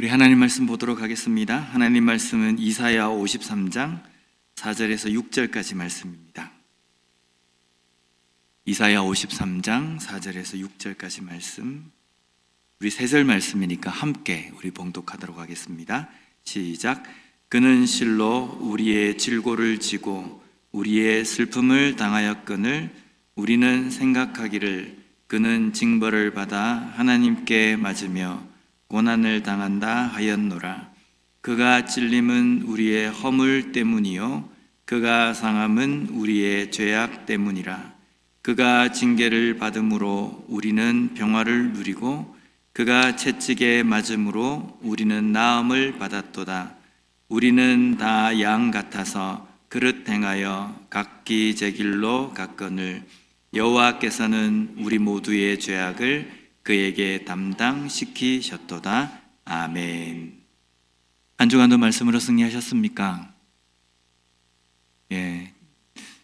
우리 하나님 말씀 보도록 하겠습니다. 하나님 말씀은 이사야 53장 4절에서 6절까지 말씀입니다. 이사야 53장 4절에서 6절까지 말씀, 우리 3절 말씀이니까 함께 우리 봉독하도록 하겠습니다. 시작. 그는 실로 우리의 질고를 지고 우리의 슬픔을 당하였거늘 우리는 생각하기를 그는 징벌을 받아 하나님께 맞으며 고난을 당한다 하였노라. 그가 찔림은 우리의 허물 때문이요 그가 상함은 우리의 죄악 때문이라. 그가 징계를 받음으로 우리는 평화를 누리고 그가 채찍에 맞음으로 우리는 나음을 받았도다. 우리는 다 양 같아서 그릇 행하여 각기 제 길로 갔거늘 여호와께서는 우리 모두의 죄악을 그에게 담당시키셨도다. 아멘. 한 주간도 말씀으로 승리하셨습니까?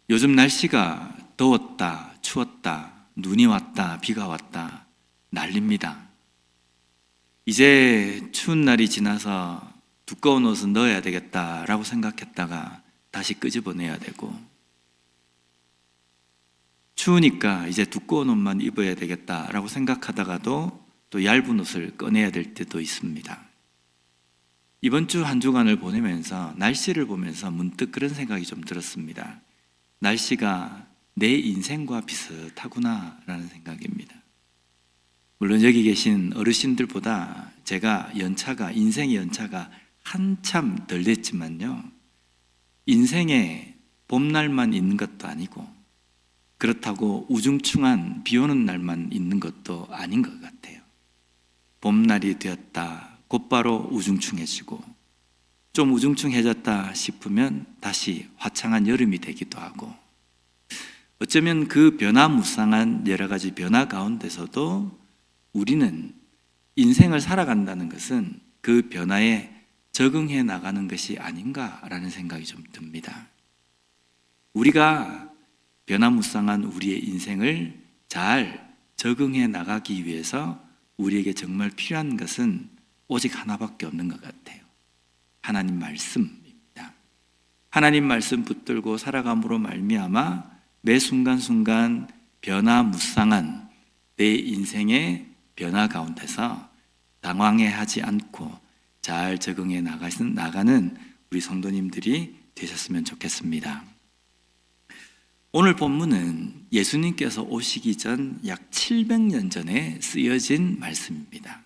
요즘 날씨가 더웠다, 추웠다, 눈이 왔다, 비가 왔다, 난립니다. 이제 추운 날이 지나서 두꺼운 옷은 넣어야 되겠다라고 생각했다가 다시 끄집어내야 되고, 추우니까 이제 두꺼운 옷만 입어야 되겠다라고 생각하다가도 또 얇은 옷을 꺼내야 될 때도 있습니다. 이번 주 한 주간을 보내면서 날씨를 보면서 문득 그런 생각이 좀 들었습니다. 날씨가 내 인생과 비슷하구나 라는 생각입니다. 물론 여기 계신 어르신들보다 제가 인생의 연차가 한참 덜 됐지만요, 인생에 봄날만 있는 것도 아니고 그렇다고 우중충한 비 오는 날만 있는 것도 아닌 것 같아요. 봄날이 되었다 곧바로 우중충해지고, 좀 우중충해졌다 싶으면 다시 화창한 여름이 되기도 하고, 어쩌면 그 변화무쌍한 여러 가지 변화 가운데서도 우리는 인생을 살아간다는 것은 그 변화에 적응해 나가는 것이 아닌가라는 생각이 좀 듭니다. 우리가 변화무쌍한 우리의 인생을 잘 적응해 나가기 위해서 우리에게 정말 필요한 것은 오직 하나밖에 없는 것 같아요. 하나님 말씀입니다. 하나님 말씀 붙들고 살아감으로 말미암아 매 순간순간 변화무쌍한 내 인생의 변화 가운데서 당황해하지 않고 잘 적응해 나가는 우리 성도님들이 되셨으면 좋겠습니다. 오늘 본문은 예수님께서 오시기 전 약 700년 전에 쓰여진 말씀입니다.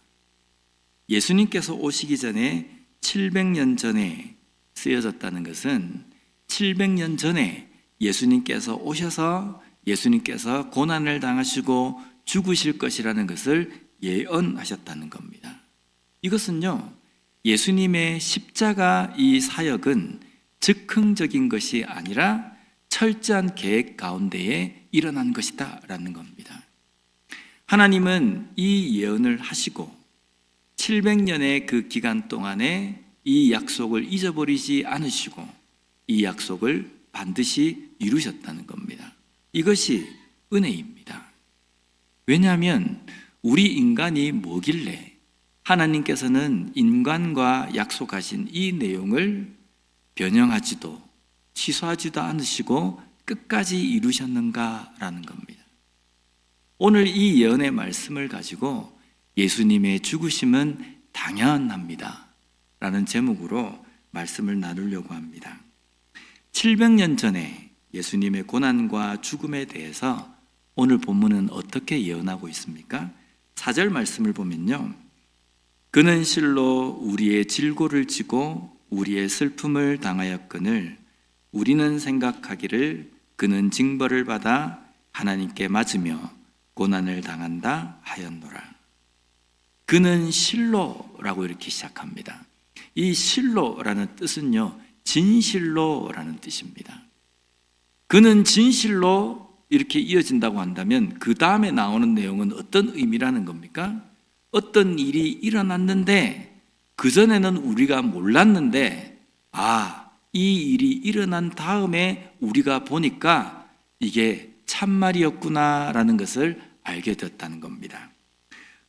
예수님께서 오시기 전에 700년 전에 쓰여졌다는 것은 700년 전에 예수님께서 오셔서 예수님께서 고난을 당하시고 죽으실 것이라는 것을 예언하셨다는 겁니다. 이것은요, 예수님의 십자가 이 사역은 즉흥적인 것이 아니라 철저한 계획 가운데에 일어난 것이다 라는 겁니다. 하나님은 이 예언을 하시고 700년의 그 기간 동안에 이 약속을 잊어버리지 않으시고 이 약속을 반드시 이루셨다는 겁니다. 이것이 은혜입니다. 왜냐하면 우리 인간이 뭐길래 하나님께서는 인간과 약속하신 이 내용을 변형하지도 취소하지도 않으시고 끝까지 이루셨는가라는 겁니다. 오늘 이 예언의 말씀을 가지고 예수님의 죽으심은 당연합니다 라는 제목으로 말씀을 나누려고 합니다. 700년 전에 예수님의 고난과 죽음에 대해서 오늘 본문은 어떻게 예언하고 있습니까? 4절 말씀을 보면요, 그는 실로 우리의 질고를 지고 우리의 슬픔을 당하였거늘 우리는 생각하기를 그는 징벌을 받아 하나님께 맞으며 고난을 당한다 하였노라. 그는 실로라고 이렇게 시작합니다. 이 실로라는 뜻은요, 진실로라는 뜻입니다. 그는 진실로 이렇게 이어진다고 한다면 그 다음에 나오는 내용은 어떤 의미라는 겁니까? 어떤 일이 일어났는데 그전에는 우리가 몰랐는데 이 일이 일어난 다음에 우리가 보니까 이게 참말이었구나라는 것을 알게 되었다는 겁니다.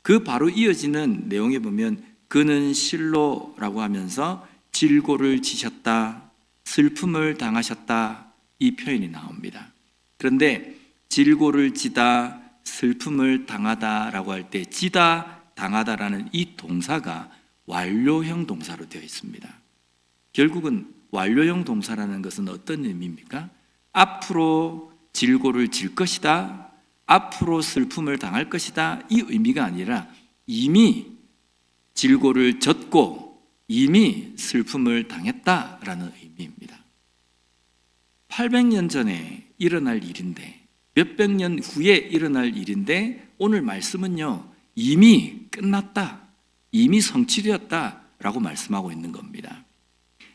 그 바로 이어지는 내용에 보면 그는 실로라고 하면서 질고를 지셨다, 슬픔을 당하셨다, 이 표현이 나옵니다. 그런데 질고를 지다, 슬픔을 당하다라고 할 때 지다, 당하다라는 이 동사가 완료형 동사로 되어 있습니다. 결국은 완료형 동사라는 것은 어떤 의미입니까? 앞으로 질고를 질 것이다, 앞으로 슬픔을 당할 것이다, 이 의미가 아니라 이미 질고를 졌고 이미 슬픔을 당했다라는 의미입니다. 800년 전에 일어날 일인데, 몇백 년 후에 일어날 일인데 오늘 말씀은요, 이미 끝났다, 이미 성취되었다라고 말씀하고 있는 겁니다.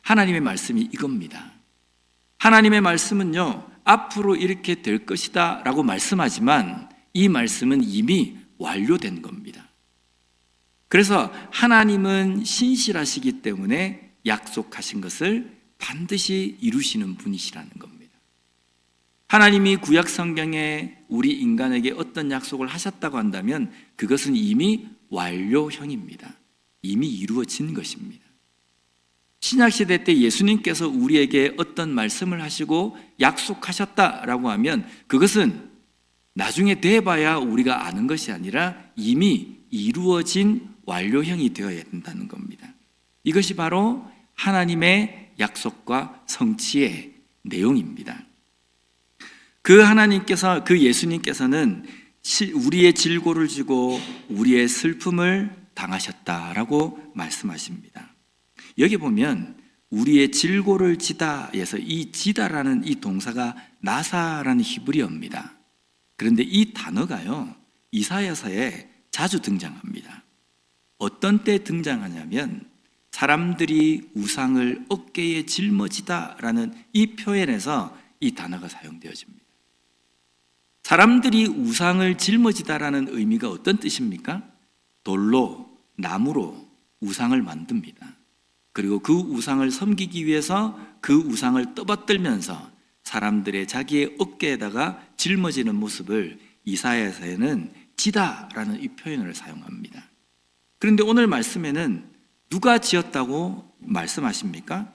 하나님의 말씀이 이겁니다. 하나님의 말씀은요, 앞으로 이렇게 될 것이다 라고 말씀하지만 이 말씀은 이미 완료된 겁니다. 그래서 하나님은 신실하시기 때문에 약속하신 것을 반드시 이루시는 분이시라는 겁니다. 하나님이 구약 성경에 우리 인간에게 어떤 약속을 하셨다고 한다면 그것은 이미 완료형입니다. 이미 이루어진 것입니다. 신약시대 때 예수님께서 우리에게 어떤 말씀을 하시고 약속하셨다라고 하면 그것은 나중에 돼봐야 우리가 아는 것이 아니라 이미 이루어진 완료형이 되어야 된다는 겁니다. 이것이 바로 하나님의 약속과 성취의 내용입니다. 그 하나님께서, 그 예수님께서는 우리의 질고를 지고 우리의 슬픔을 당하셨다라고 말씀하십니다. 여기 보면 우리의 질고를 지다에서 이 지다라는 이 동사가 나사라는 히브리어입니다. 그런데 이 단어가요, 이사야서에 자주 등장합니다. 어떤 때 등장하냐면 사람들이 우상을 어깨에 짊어지다라는 이 표현에서 이 단어가 사용되어집니다. 사람들이 우상을 짊어지다라는 의미가 어떤 뜻입니까? 돌로, 나무로 우상을 만듭니다. 그리고 그 우상을 섬기기 위해서 그 우상을 떠받들면서 사람들의 자기의 어깨에다가 짊어지는 모습을 이사야서에는 지다라는 이 표현을 사용합니다. 그런데 오늘 말씀에는 누가 지었다고 말씀하십니까?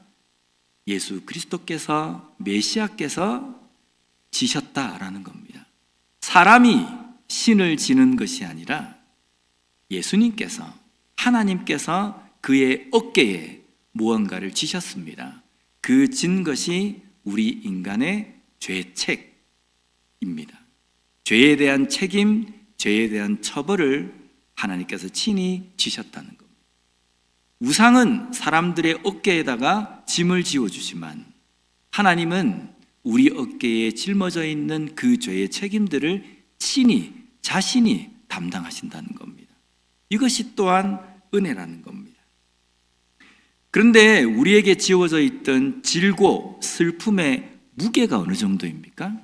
예수 그리스도께서, 메시아께서 지셨다라는 겁니다. 사람이 신을 지는 것이 아니라 예수님께서, 하나님께서 그의 어깨에 무언가를 지셨습니다. 그 진 것이 우리 인간의 죄책입니다. 죄에 대한 책임, 죄에 대한 처벌을 하나님께서 친히 지셨다는 겁니다. 우상은 사람들의 어깨에다가 짐을 지워주지만 하나님은 우리 어깨에 짊어져 있는 그 죄의 책임들을 친히 자신이 담당하신다는 겁니다. 이것이 또한 은혜라는 겁니다. 그런데 우리에게 지워져 있던 질고 슬픔의 무게가 어느 정도입니까?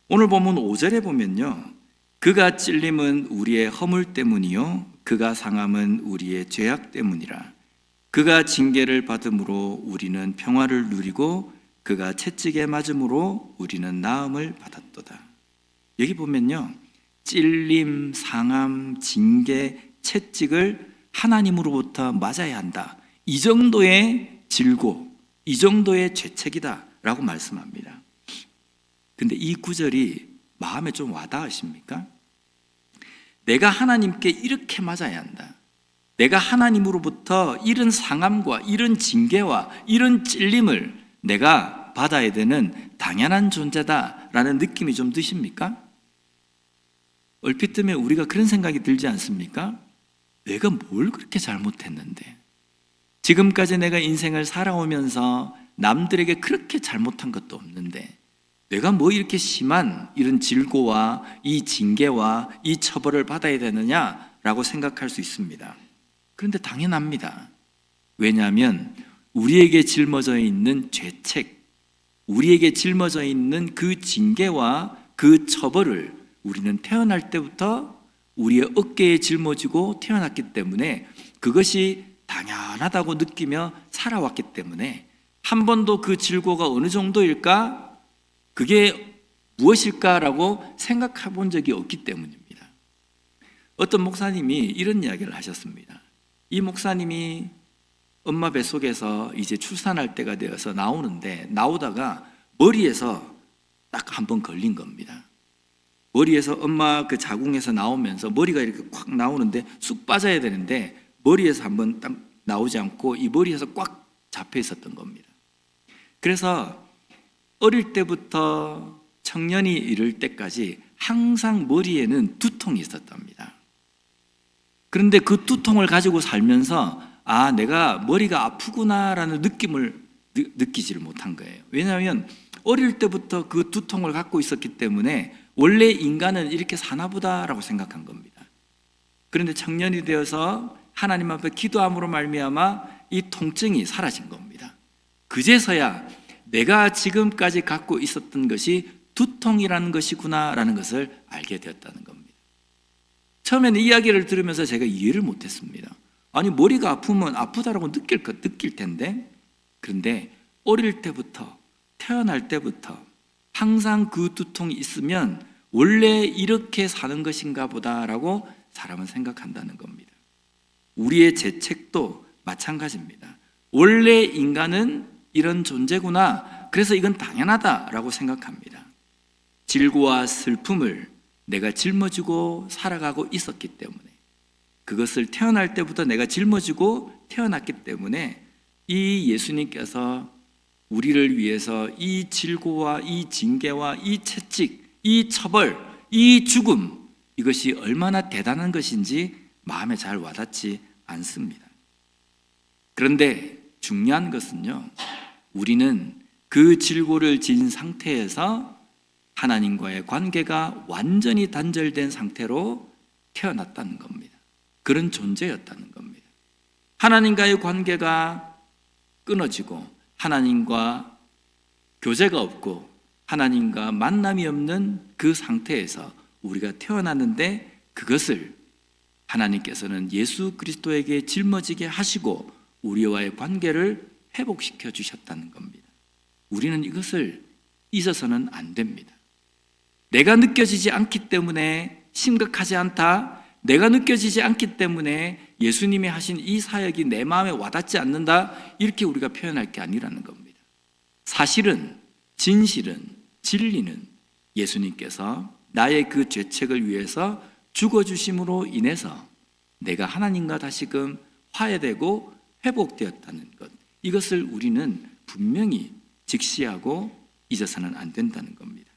오늘 본문 5절에 보면요, 그가 찔림은 우리의 허물 때문이요 그가 상함은 우리의 죄악 때문이라. 그가 징계를 받음으로 우리는 평화를 누리고 그가 채찍에 맞음으로 우리는 나음을 받았도다. 여기 보면요, 찔림, 상함, 징계, 채찍을 하나님으로부터 맞아야 한다, 이 정도의 질고, 이 정도의 죄책이다 라고 말씀합니다. 근데 이 구절이 마음에 좀 와닿으십니까? 내가 하나님께 이렇게 맞아야 한다, 내가 하나님으로부터 이런 상함과 이런 징계와 이런 찔림을 내가 받아야 되는 당연한 존재다라는 느낌이 좀 드십니까? 얼핏 들으면 우리가 그런 생각이 들지 않습니까? 내가 뭘 그렇게 잘못했는데, 지금까지 내가 인생을 살아오면서 남들에게 그렇게 잘못한 것도 없는데 내가 뭐 이렇게 심한 이런 질고와 이 징계와 이 처벌을 받아야 되느냐라고 생각할 수 있습니다. 그런데 당연합니다. 왜냐하면 우리에게 짊어져 있는 죄책, 우리에게 짊어져 있는 그 징계와 그 처벌을 우리는 태어날 때부터 우리의 어깨에 짊어지고 태어났기 때문에 그것이 당연하다고 느끼며 살아왔기 때문에 한 번도 그 질고가 어느 정도일까, 그게 무엇일까라고 생각해 본 적이 없기 때문입니다. 어떤 목사님이 이런 이야기를 하셨습니다. 이 목사님이 엄마 뱃속에서 이제 출산할 때가 되어서 나오는데 나오다가 머리에서 딱 한 번 걸린 겁니다. 머리에서 엄마 그 자궁에서 나오면서 머리가 이렇게 콱 나오는데 쑥 빠져야 되는데 머리에서 한 번 딱 나오지 않고 이 머리에서 꽉 잡혀 있었던 겁니다. 그래서 어릴 때부터 청년이 이를 때까지 항상 머리에는 두통이 있었답니다. 그런데 그 두통을 가지고 살면서 아, 내가 머리가 아프구나라는 느낌을 느끼지를 못한 거예요. 왜냐하면 어릴 때부터 그 두통을 갖고 있었기 때문에 원래 인간은 이렇게 사나보다라고 생각한 겁니다. 그런데 청년이 되어서 하나님 앞에 기도함으로 말미암아 이 통증이 사라진 겁니다. 그제서야 내가 지금까지 갖고 있었던 것이 두통이라는 것이구나라는 것을 알게 되었다는 겁니다. 처음에는 이야기를 들으면서 제가 이해를 못했습니다. 아니, 머리가 아프면 아프다라고 느낄 텐데. 그런데 어릴 때부터, 태어날 때부터 항상 그 두통이 있으면 원래 이렇게 사는 것인가 보다라고 사람은 생각한다는 겁니다. 우리의 죄책도 마찬가지입니다. 원래 인간은 이런 존재구나, 그래서 이건 당연하다라고 생각합니다. 질고와 슬픔을 내가 짊어지고 살아가고 있었기 때문에, 그것을 태어날 때부터 내가 짊어지고 태어났기 때문에 이 예수님께서 우리를 위해서 이 질고와 이 징계와 이 채찍, 이 처벌, 이 죽음, 이것이 얼마나 대단한 것인지 마음에 잘 와닿지 않습니다. 그런데 중요한 것은요, 우리는 그 질고를 진 상태에서 하나님과의 관계가 완전히 단절된 상태로 태어났다는 겁니다. 그런 존재였다는 겁니다. 하나님과의 관계가 끊어지고 하나님과 교제가 없고 하나님과 만남이 없는 그 상태에서 우리가 태어났는데, 그것을 하나님께서는 예수 그리스도에게 짊어지게 하시고 우리와의 관계를 회복시켜 주셨다는 겁니다. 우리는 이것을 잊어서는 안 됩니다. 내가 느껴지지 않기 때문에 심각하지 않다, 내가 느껴지지 않기 때문에 예수님이 하신 이 사역이 내 마음에 와닿지 않는다, 이렇게 우리가 표현할 게 아니라는 겁니다. 사실은, 진실은, 진리는 예수님께서 나의 그 죄책을 위해서 죽어주심으로 인해서 내가 하나님과 다시금 화해되고 회복되었다는 것, 이것을 우리는 분명히 직시하고 잊어서는 안 된다는 겁니다.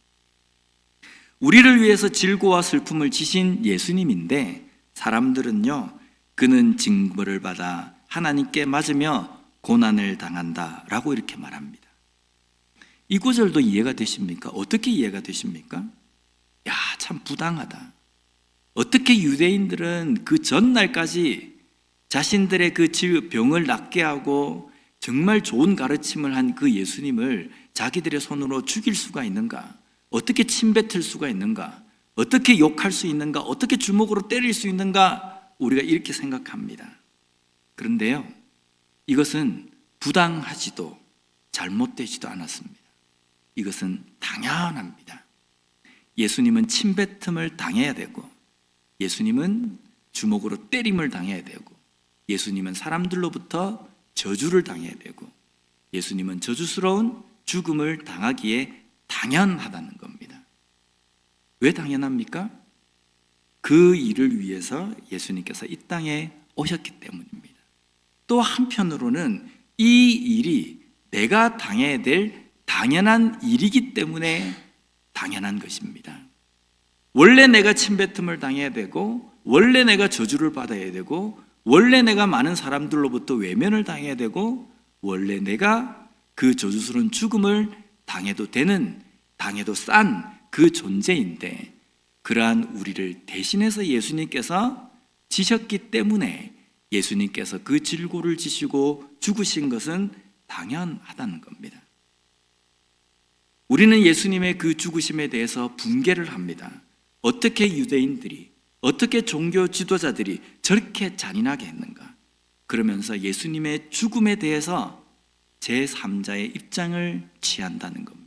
우리를 위해서 질고와 슬픔을 지신 예수님인데, 사람들은요, 그는 징벌을 받아 하나님께 맞으며 고난을 당한다 라고 이렇게 말합니다. 이 구절도 이해가 되십니까? 어떻게 이해가 되십니까? 야, 참 부당하다. 어떻게 유대인들은 그 전날까지 자신들의 그 병을 낫게 하고 정말 좋은 가르침을 한 그 예수님을 자기들의 손으로 죽일 수가 있는가? 어떻게 침뱉을 수가 있는가? 어떻게 욕할 수 있는가? 어떻게 주먹으로 때릴 수 있는가? 우리가 이렇게 생각합니다. 그런데요, 이것은 부당하지도 잘못되지도 않았습니다. 이것은 당연합니다. 예수님은 침뱉음을 당해야 되고, 예수님은 주먹으로 때림을 당해야 되고, 예수님은 사람들로부터 저주를 당해야 되고, 예수님은 저주스러운 죽음을 당하기에 당연하다는 겁니다. 왜 당연합니까? 그 일을 위해서 예수님께서 이 땅에 오셨기 때문입니다. 또 한편으로는 이 일이 내가 당해야 될 당연한 일이기 때문에 당연한 것입니다. 원래 내가 침뱉음을 당해야 되고, 원래 내가 저주를 받아야 되고, 원래 내가 많은 사람들로부터 외면을 당해야 되고, 원래 내가 그 저주스러운 죽음을 당해도 되는, 당해도 싼 그 존재인데, 그러한 우리를 대신해서 예수님께서 지셨기 때문에 예수님께서 그 질고를 지시고 죽으신 것은 당연하다는 겁니다. 우리는 예수님의 그 죽으심에 대해서 분개를 합니다. 어떻게 유대인들이, 어떻게 종교 지도자들이 저렇게 잔인하게 했는가? 그러면서 예수님의 죽음에 대해서 제3자의 입장을 취한다는 겁니다.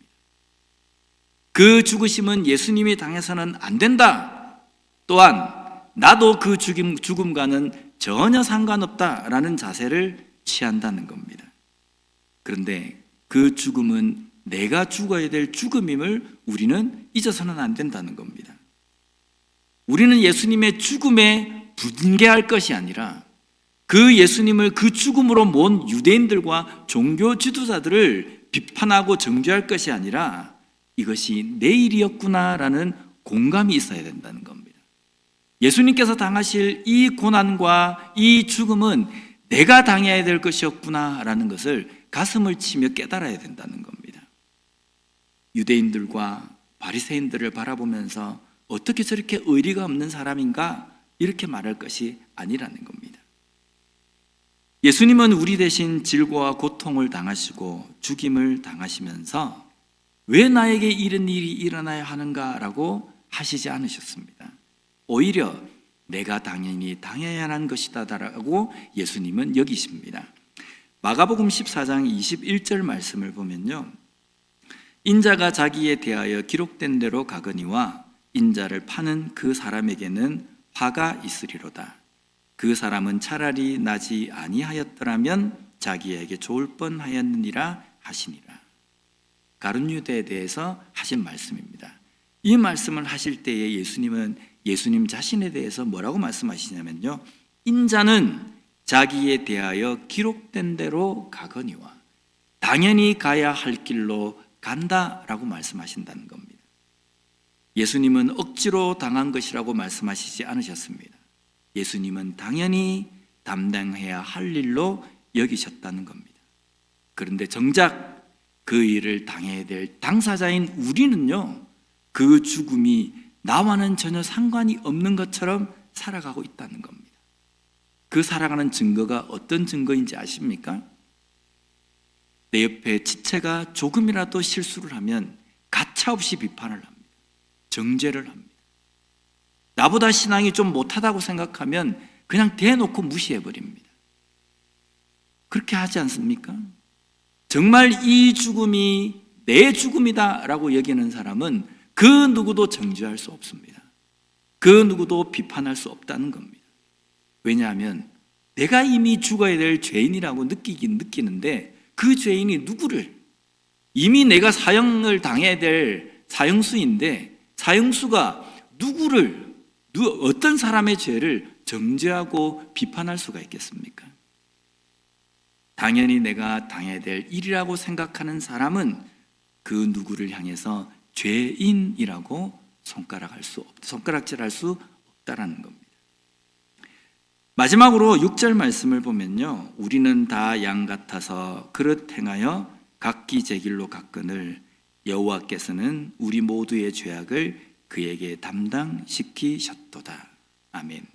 그 죽으심은 예수님이 당해서는 안 된다. 또한 나도 그 죽음과는 전혀 상관없다라는 자세를 취한다는 겁니다. 그런데 그 죽음은 내가 죽어야 될 죽음임을 우리는 잊어서는 안 된다는 겁니다. 우리는 예수님의 죽음에 분개할 것이 아니라 그 예수님을 그 죽음으로 모은 유대인들과 종교 지도자들을 비판하고 정죄할 것이 아니라 이것이 내 일이었구나라는 공감이 있어야 된다는 겁니다. 예수님께서 당하실 이 고난과 이 죽음은 내가 당해야 될 것이었구나라는 것을 가슴을 치며 깨달아야 된다는 겁니다. 유대인들과 바리새인들을 바라보면서 어떻게 저렇게 의리가 없는 사람인가 이렇게 말할 것이 아니라는 겁니다. 예수님은 우리 대신 질고와 고통을 당하시고 죽임을 당하시면서 왜 나에게 이런 일이 일어나야 하는가라고 하시지 않으셨습니다. 오히려 내가 당연히 당해야 하는 것이다라고 예수님은 여기십니다. 마가복음 14장 21절 말씀을 보면요, 인자가 자기에 대하여 기록된 대로 가거니와 인자를 파는 그 사람에게는 화가 있으리로다. 그 사람은 차라리 나지 아니하였더라면 자기에게 좋을 뻔하였느니라 하시니라. 가룟 유대에 대해서 하신 말씀입니다. 이 말씀을 하실 때에 예수님은 예수님 자신에 대해서 뭐라고 말씀하시냐면요, 인자는 자기에 대하여 기록된 대로 가거니와 당연히 가야 할 길로 간다라고 말씀하신다는 겁니다. 예수님은 억지로 당한 것이라고 말씀하시지 않으셨습니다. 예수님은 당연히 담당해야 할 일로 여기셨다는 겁니다. 그런데 정작 그 일을 당해야 될 당사자인 우리는요, 그 죽음이 나와는 전혀 상관이 없는 것처럼 살아가고 있다는 겁니다. 그 살아가는 증거가 어떤 증거인지 아십니까? 내 옆에 지체가 조금이라도 실수를 하면 가차없이 비판을 합니다. 정죄를 합니다. 나보다 신앙이 좀 못하다고 생각하면 그냥 대놓고 무시해버립니다. 그렇게 하지 않습니까? 정말 이 죽음이 내 죽음이다라고 여기는 사람은 그 누구도 정죄할 수 없습니다. 그 누구도 비판할 수 없다는 겁니다. 왜냐하면 내가 이미 죽어야 될 죄인이라고 느끼긴 느끼는데 그 죄인이 누구를, 이미 내가 사형을 당해야 될 사형수인데 사형수가 누구를, 어떤 사람의 죄를 정죄하고 비판할 수가 있겠습니까? 당연히 내가 당해야 될 일이라고 생각하는 사람은 그 누구를 향해서 죄인이라고 손가락질할 수 없다라는 겁니다. 마지막으로 6절 말씀을 보면요, 우리는 다 양 같아서 그릇 행하여 각기 제 길로 갔거늘 여호와께서는 우리 모두의 죄악을 그에게 담당시키셨도다. 아멘.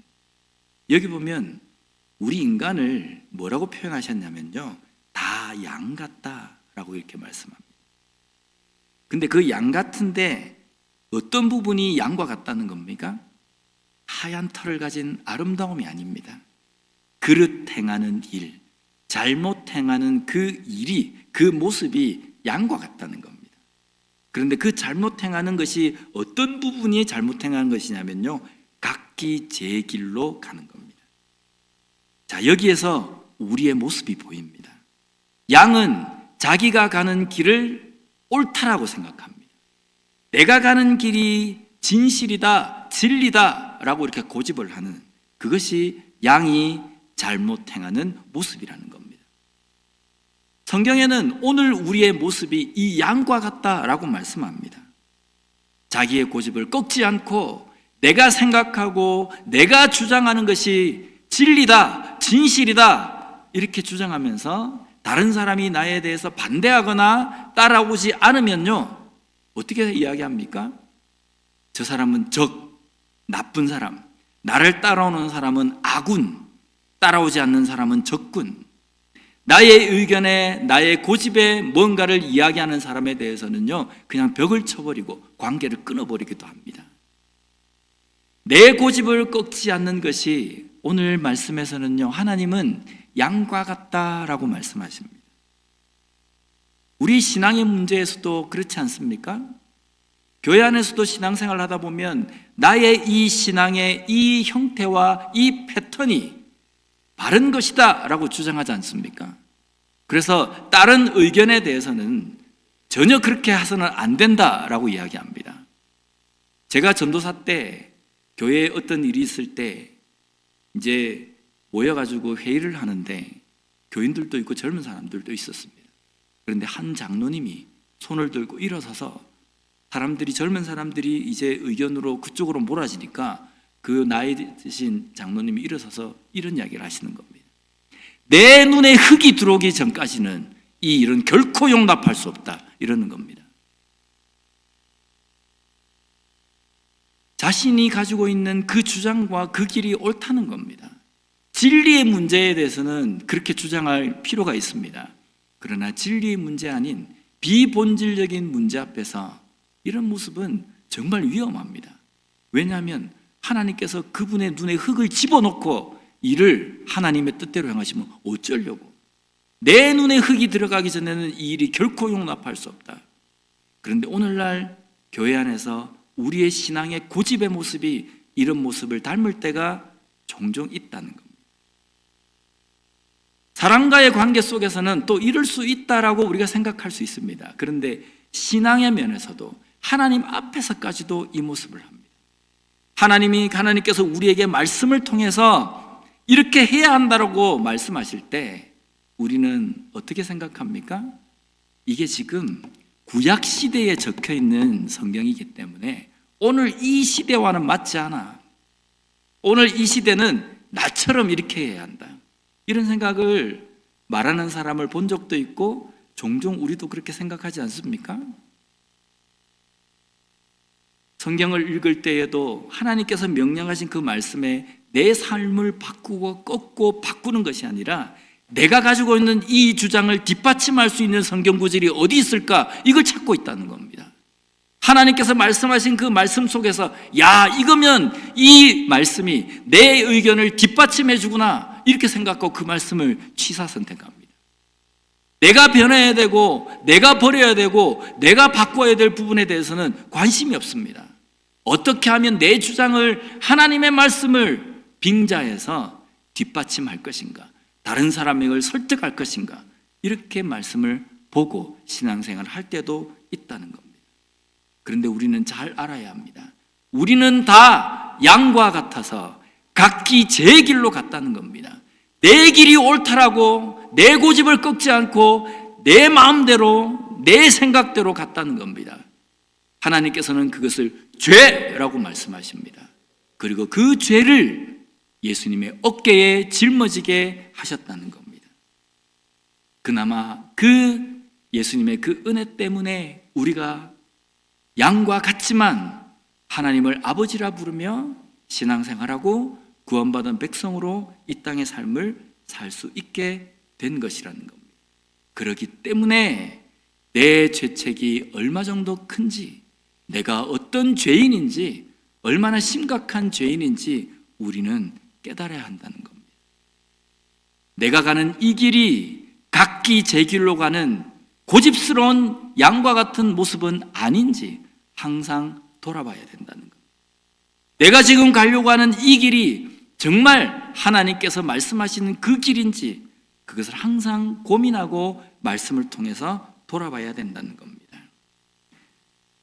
여기 보면 우리 인간을 뭐라고 표현하셨냐면요, 다 양 같다라고 이렇게 말씀합니다. 근데 그 양 같은데 어떤 부분이 양과 같다는 겁니까? 하얀 털을 가진 아름다움이 아닙니다. 그릇 행하는 일, 잘못 행하는 그 일이, 그 모습이 양과 같다는 겁니다. 그런데 그 잘못 행하는 것이 어떤 부분이 잘못 행하는 것이냐면요, 각기 제 길로 가는 겁니다. 자, 여기에서 우리의 모습이 보입니다. 양은 자기가 가는 길을 옳다라고 생각합니다. 내가 가는 길이 진실이다, 진리다 라고 이렇게 고집을 하는, 그것이 양이 잘못 행하는 모습이라는 겁니다. 성경에는 오늘 우리의 모습이 이 양과 같다라고 말씀합니다. 자기의 고집을 꺾지 않고 내가 생각하고 내가 주장하는 것이 진리다, 진실이다 이렇게 주장하면서 다른 사람이 나에 대해서 반대하거나 따라오지 않으면요, 어떻게 이야기합니까? 저 사람은 적, 나쁜 사람, 나를 따라오는 사람은 아군, 따라오지 않는 사람은 적군. 나의 의견에, 나의 고집에 뭔가를 이야기하는 사람에 대해서는요, 그냥 벽을 쳐버리고 관계를 끊어버리기도 합니다. 내 고집을 꺾지 않는 것이 오늘 말씀에서는요, 하나님은 양과 같다라고 말씀하십니다. 우리 신앙의 문제에서도 그렇지 않습니까? 교회 안에서도 신앙생활을 하다 보면 나의 이 신앙의 이 형태와 이 패턴이 바른 것이다 라고 주장하지 않습니까? 그래서 다른 의견에 대해서는 전혀 그렇게 해서는 안 된다라고 이야기합니다. 제가 전도사 때 교회에 어떤 일이 있을 때 이제 모여가지고 회의를 하는데 교인들도 있고 젊은 사람들도 있었습니다. 그런데 한 장로님이 손을 들고 일어서서 사람들이, 젊은 사람들이 이제 의견으로 그쪽으로 몰아지니까 그 나이 드신 장로님이 일어서서 이런 이야기를 하시는 겁니다. 내 눈에 흙이 들어오기 전까지는 이 일은 결코 용납할 수 없다, 이러는 겁니다. 자신이 가지고 있는 그 주장과 그 길이 옳다는 겁니다. 진리의 문제에 대해서는 그렇게 주장할 필요가 있습니다. 그러나 진리의 문제 아닌 비본질적인 문제 앞에서 이런 모습은 정말 위험합니다. 왜냐하면 하나님께서 그분의 눈에 흙을 집어넣고 이를 하나님의 뜻대로 행하시면 어쩌려고. 내 눈에 흙이 들어가기 전에는 이 일이 결코 용납할 수 없다. 그런데 오늘날 교회 안에서 우리의 신앙의 고집의 모습이 이런 모습을 닮을 때가 종종 있다는 겁니다. 사람과의 관계 속에서는 또 이럴 수 있다라고 우리가 생각할 수 있습니다. 그런데 신앙의 면에서도 하나님 앞에서까지도 이 모습을 합니다. 하나님께서 우리에게 말씀을 통해서 이렇게 해야 한다고 말씀하실 때 우리는 어떻게 생각합니까? 이게 지금 구약 시대에 적혀 있는 성경이기 때문에 오늘 이 시대와는 맞지 않아. 오늘 이 시대는 나처럼 이렇게 해야 한다. 이런 생각을 말하는 사람을 본 적도 있고 종종 우리도 그렇게 생각하지 않습니까? 성경을 읽을 때에도 하나님께서 명령하신 그 말씀에 내 삶을 바꾸고 꺾고 바꾸는 것이 아니라 내가 가지고 있는 이 주장을 뒷받침할 수 있는 성경 구절이 어디 있을까? 이걸 찾고 있다는 겁니다. 하나님께서 말씀하신 그 말씀 속에서 야, 이거면 이 말씀이 내 의견을 뒷받침해 주구나, 이렇게 생각하고 그 말씀을 취사 선택합니다. 내가 변해야 되고 내가 버려야 되고 내가 바꿔야 될 부분에 대해서는 관심이 없습니다. 어떻게 하면 내 주장을, 하나님의 말씀을 빙자해서 뒷받침할 것인가, 다른 사람을 설득할 것인가, 이렇게 말씀을 보고 신앙생활을 할 때도 있다는 겁니다. 그런데 우리는 잘 알아야 합니다. 우리는 다 양과 같아서 각기 제 길로 갔다는 겁니다. 내 길이 옳다라고 내 고집을 꺾지 않고 내 마음대로 내 생각대로 갔다는 겁니다. 하나님께서는 그것을 죄라고 말씀하십니다. 그리고 그 죄를 예수님의 어깨에 짊어지게 하셨다는 겁니다. 그나마 그 예수님의 그 은혜 때문에 우리가 양과 같지만 하나님을 아버지라 부르며 신앙생활하고 구원받은 백성으로 이 땅의 삶을 살 수 있게 된 것이라는 겁니다. 그렇기 때문에 내 죄책이 얼마 정도 큰지, 내가 어떤 죄인인지, 얼마나 심각한 죄인인지 우리는 깨달아야 한다는 겁니다. 내가 가는 이 길이 각기 제 길로 가는 고집스러운 양과 같은 모습은 아닌지 항상 돌아봐야 된다는 겁니다. 내가 지금 가려고 하는 이 길이 정말 하나님께서 말씀하시는 그 길인지 그것을 항상 고민하고 말씀을 통해서 돌아봐야 된다는 겁니다.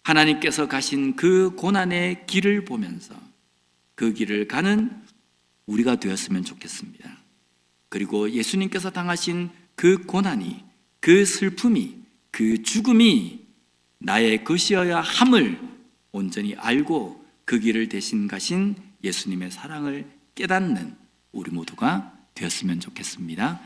하나님께서 가신 그 고난의 길을 보면서 그 길을 가는 우리가 되었으면 좋겠습니다. 그리고 예수님께서 당하신 그 고난이, 그 슬픔이, 그 죽음이 나의 것이어야 함을 온전히 알고 그 길을 대신 가신 예수님의 사랑을 깨닫는 우리 모두가 되었으면 좋겠습니다.